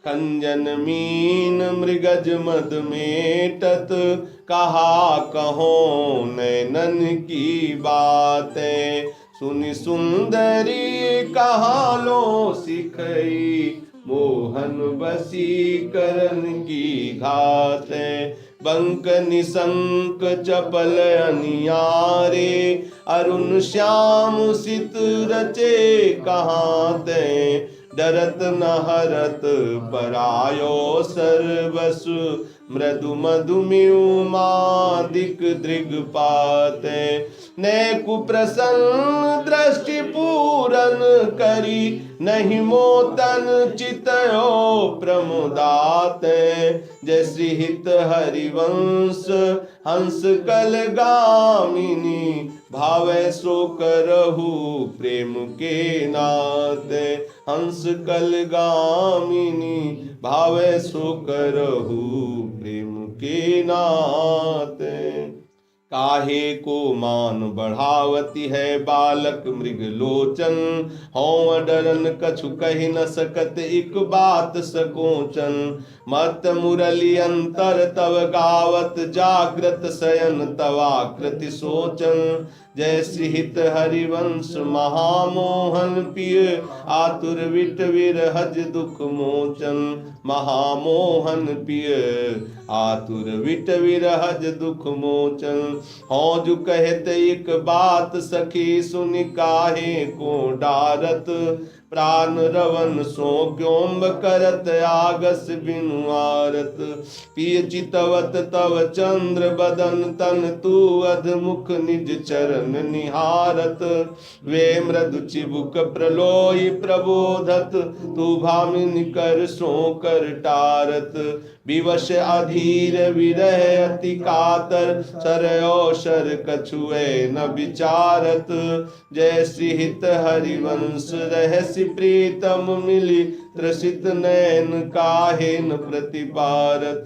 खंजन mean मृगज मद मेटत, कहा कहो नैनन की बातें। सुनि सुंदरी कहा लो सिखई, मोहन वशीकरण की घातें। बंक निशंक चपल अनियारे, अरुण श्याम सित रचे कहाँ ते। डरत न हरत परायो सर्वसु, मृदु मधुमिमादिक दृग्पाते। ने कुप्रसन्न दृष्टि पूरन करी, नहीं मोतन चितयो प्रमुदाते। जैसी हित हरिवंश हंस कल गामिनी, भावे सो करहु प्रेम के नाते। हंस कल गामिनी, भावे सो करहु प्रेम के नाते। काहे को मान बढ़ावती है बालक मृग लोचन, हों डरन कछु कहि न सकत एक बात सकोचन। मत मुरली अंतर तव गावत, जागृत शयन तवाकृति सोचन। जय श्रीहित हरिवंश महामोहन पिय, आतुर विट विरहज दुख मोचन। महामोहन पिय आतुर विट विरहज दुख मोचन। हों जो कहत एक बात सखी, सुनि काहे को डारत। प्राण रवन सो क्यों करत, आगस बिनु आरत। पिय चितवत तव चंद्र बदन, तन तू अधमुख निज चरण निहारत। वे मृदु चिबुक प्रलोई प्रबोधत, तू भामिनी कर सो कर टारत। विवश अधीर विरह अति कातर, सरयो शर कछुए न विचारत। जय श्रीहित हरिवंश रहसि प्रीतम मिली, त्रसित नैन काहे न प्रतिपारत।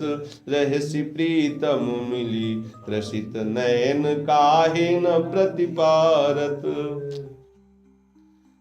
रहसि प्रीतम मिली, त्रसित नैन काहे न प्रतिपारत।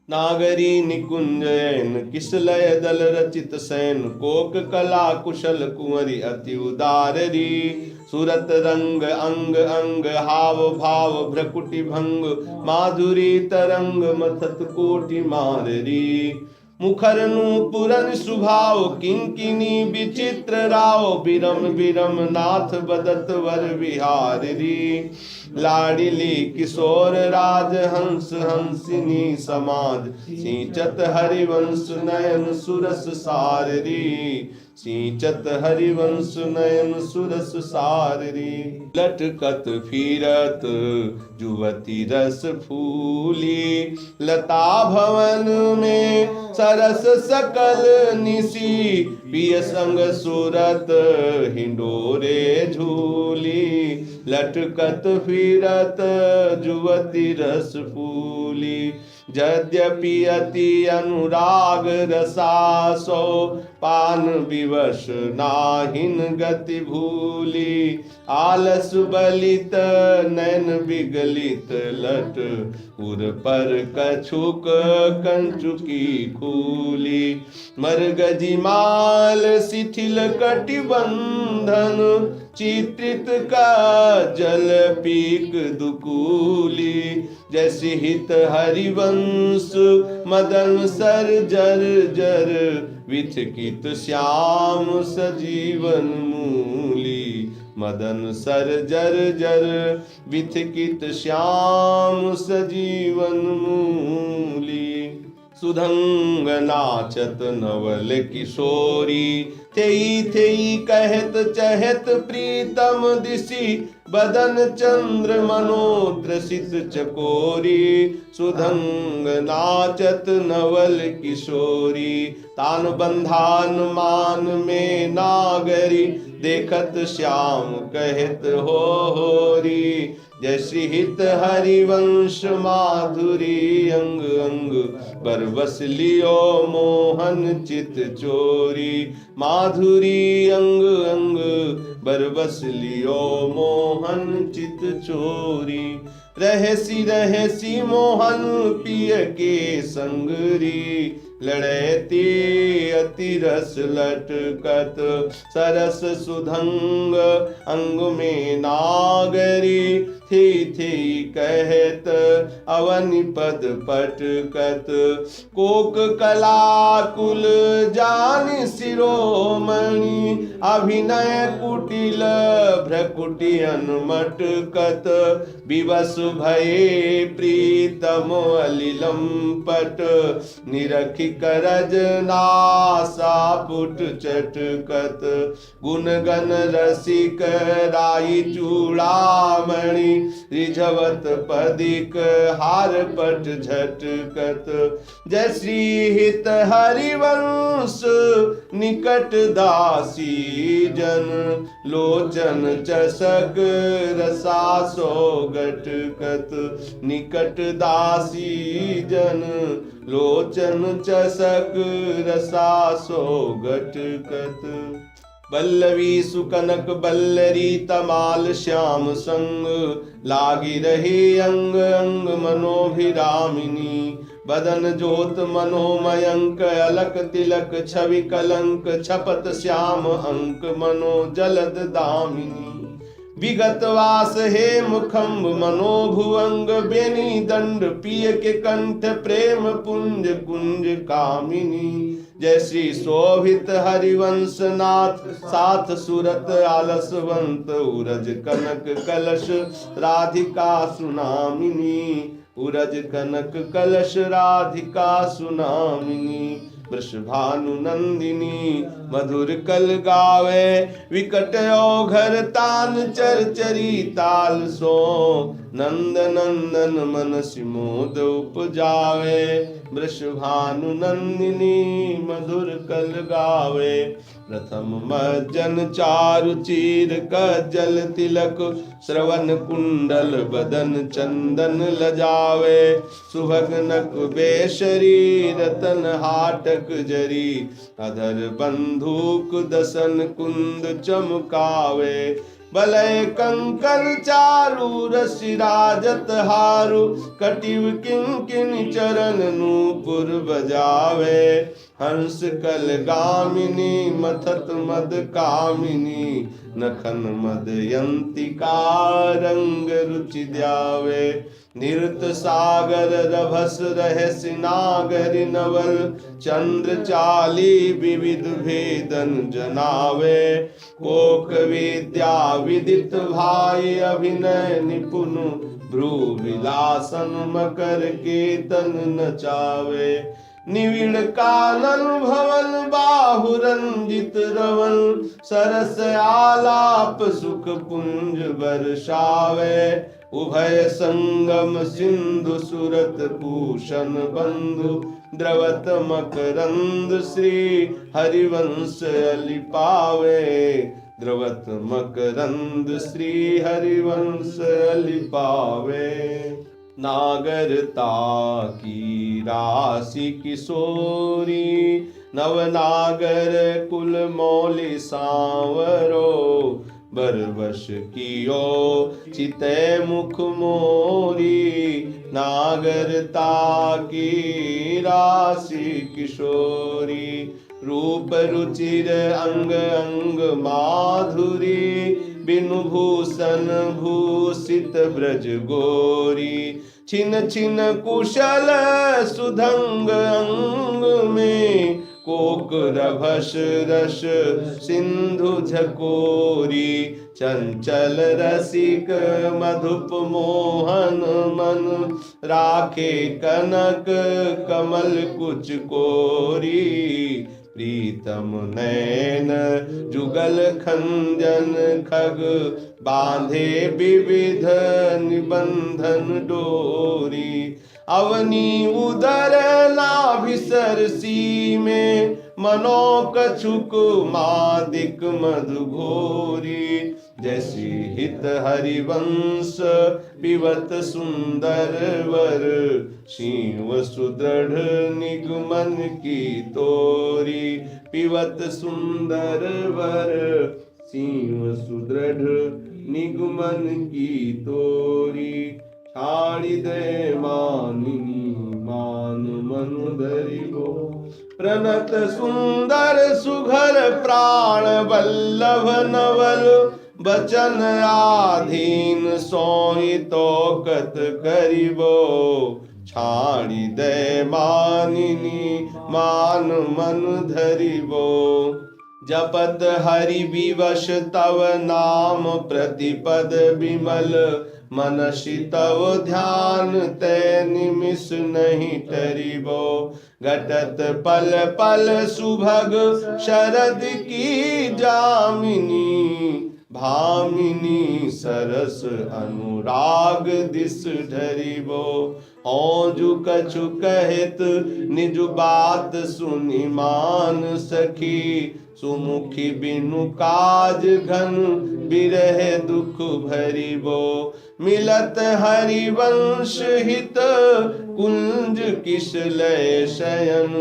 नागरी निकुंजयन किसलय दल रचित सैन, कोक कला कुशल कुंवरी अति उदाररी। सुरत रंग अंग अंग हाव भाव भ्रकुटि भंग, माधुरी तरंग मथत कोटि माररी। मुखर नूपुरन सुभाव किंकिनी विचित्र राव, बिरम बिरम नाथ बदत वर विहारी। लाडिली किशोर राज हंस हंसिनी समाज, सिंचत हरिवंश नयन सुरस साररी। सिंचत हरिवंश नयन सुरस साररी। लटकत फिरत जुवती रस फूली, लता भवन में सरस सकल निसी। पिय संग सुरत हिंडोरे झूली, लटकत फिरत जुवती रस फूली। यद्यपि अति अनुराग रसासो, पान विवश नाहिन गति भूली। आलस बलित नैन विगलित लट, उर पर कछुक कंचुकी खूली। मरगजी माल शिथिल कटिबंधन, चित्रित का जल पीक दुकूली। जैसे हित हरिवंश मदन सर जर जर, विथकित श्याम सजीवन मूली। मदन सर जर जर, विथकित श्याम सजीवन मूली। सुधंग नाचत नवल किशोरी, थेई थेई कहत चहत प्रीतम दिसी। बदन चंद्र मनोत्रसित चकोरी, सुधंग नाचत नवल किशोरी। तान बंधान मान में नागरी, देखत श्याम कहत हो होरी। जैसी हित हरिवंश माधुरी, अंग अंग बरबस लियो मोहन चित चोरी। माधुरी अंग अंग बरबस लियो मोहन चित चोरी। रहसी रहसी मोहन पिय के संगरी, लड़ैती अति रस लटकत, सरस सुधंग अंग में नागरी, थी कहत अवनि पद पटकत। कोक कला कुल जान शिरोमणि, अभिनय कुटिल भ्रकुटि अनुमटकत। विवश भये प्रीतम अलिलंपट, निरखि करज नासा पुट चटकत। गुण गण रसिक राई चूड़ामणि, रिझवत पदिक हार पट झटकत। जय श्री हित हरिवंश निकट दासी जन, लोचन चषक रसासो गटकत। निकट दासी जन, लोचन चषक रसासो गटकत। बल्लवी सुकनक बल्लरी तमाल श्याम संग, लागी रही अंग अंग मनोभिरामिनी। बदन जोत मनोमयंक, अलक तिलक छवि कलंक, छपत श्याम अंक मनो जलद दामिनी। विगत वास हे मुखम्ब मनोभुवंग, बेनी दंड पिय के कंठ प्रेम पुंज कुंज कामिनी। जय श्री शोभित हरिवंश नाथ, साथ सुरत आलसवंत, उरज कनक कलश राधिका सुनामिनी। उरज कनक कलश राधिका सुनामिनी। वृषभानु नंदिनी मधुर कल गावे, विकट औघर तान चरचरी ताल सो। नंद नंदन मन सिमोद उपजावे, वृषभानु नंदिनी मधुर कल गावे। प्रथम मज्जन चारु चीर कज्जल तिलक, श्रवण कुंडल बदन चंदन लजावे। सुभगनक बेशरी रतन हाटक जरी, अधर बंधुक दसन कुंद चमकावे। बलय कंकन चारु रसि राजत हारु, कटिव किंकिन चरण नूपुर बजावे। हंस कल गामिनी मथत मद कामिनी, नखन मदयंतिका रंग रुचि द्यावे। निरत सागर रभस रहस्य नागरि नवल, चंद्र चाली विविध भेदन जनावे। कोक विद्या विदित भाई अभिनय निपुण, भ्रू विलासन मकर केतन नचावे। निविड़ कानन भवन बाहु रंजित रवन, सरस आलाप सुख पुंज बरसावे। उभय संगम सिंधु सुरत भूषण बंधु, द्रवत मकरंद श्री हरिवंश अलिपावे। द्रवत मकरंद श्री हरिवंश अलिपावे। नागरता की राशि किशोरी, नवनागर कुल मौलि सांवरो। बरबस कियो चिते मुख मोरी, नागरता की राशि किशोरी। रूप रुचिर अंग अंग माधुरी, बिनु भूषण भूषित ब्रज गोरी। छिन छिन कुशल सुधंग अंग में, कोक रभस रस सिंधु झकोरी। चंचल रसिक मधुप मोहन मन, राखे कनक कमल कुच कोरी। प्रीतम नैन जुगल खंजन खग, बांधे विविध निबंधन डोरी। अवनी उदर नाभिसर सी में, मनो कछुक मादिक मधुघोरी। जैसी हित हरिवंश पिबत सुंदर वर, शिव सुदृढ़ निगमन की तोरी। पिबत सुंदर वर, शिव सुदृढ़ निगमन की तोरी। छाड़ी दे मानिनी मान मन धरिबो। प्रणत सुंदर सुघर प्राण वल्लभ नवल, बचन आधीन सोई तो कत करिबो। छाड़ी दे मानिनी मान मन धरिबो। जपत हरि विवश तव नाम प्रतिपद विमल, मनसि तव ध्यान ते निमिष नहीं टरिबो। घटत पल पल सुभग शरद की जामिनी, भामिनी सरस अनुराग दिस ढरिबो। औजु कछु कहत निज बात सुनि मान सखी, सुमुखी बिनु काज घन बिरह दुख भरिबो। मिलत हरिवंश हित कुंज किस लय शयन,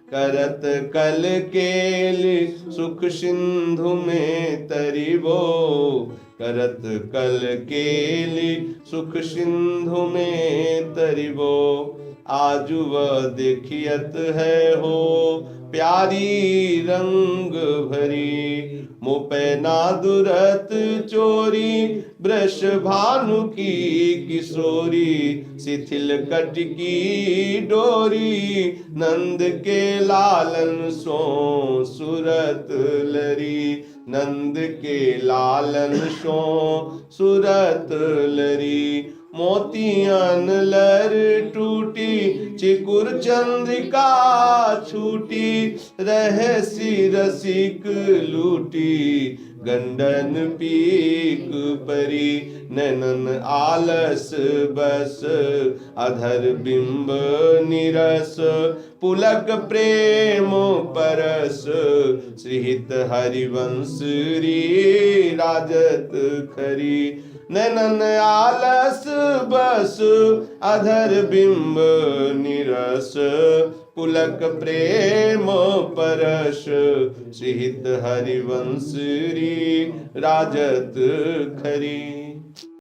करत कल केल सुख सिंधु में तरिबो। करत कल केली सुख सिंधु में तरिबो। आजु वह देखियत है हो प्यारी रंग भरी, मुपै ना दुरत चोरी वृष भानु की किशोरी। शिथिल कट की डोरी नंद के लालन सो सुरत लरी, नंद के लालन सो सुरत लरी। मोतियन लर टूटी चिकुर चंद्रिका छूटी, रहसी रसिक लूटी गंडन पीक परी। नैनन आलस बस अधर बिंब निरस, पुलक प्रेम परस श्रीहित हरिवंश री राजत खरी। नैनन आलस बस अधर बिंब निरस, पुलक प्रेम परस श्रीहित हरिवंश री राजत खरी।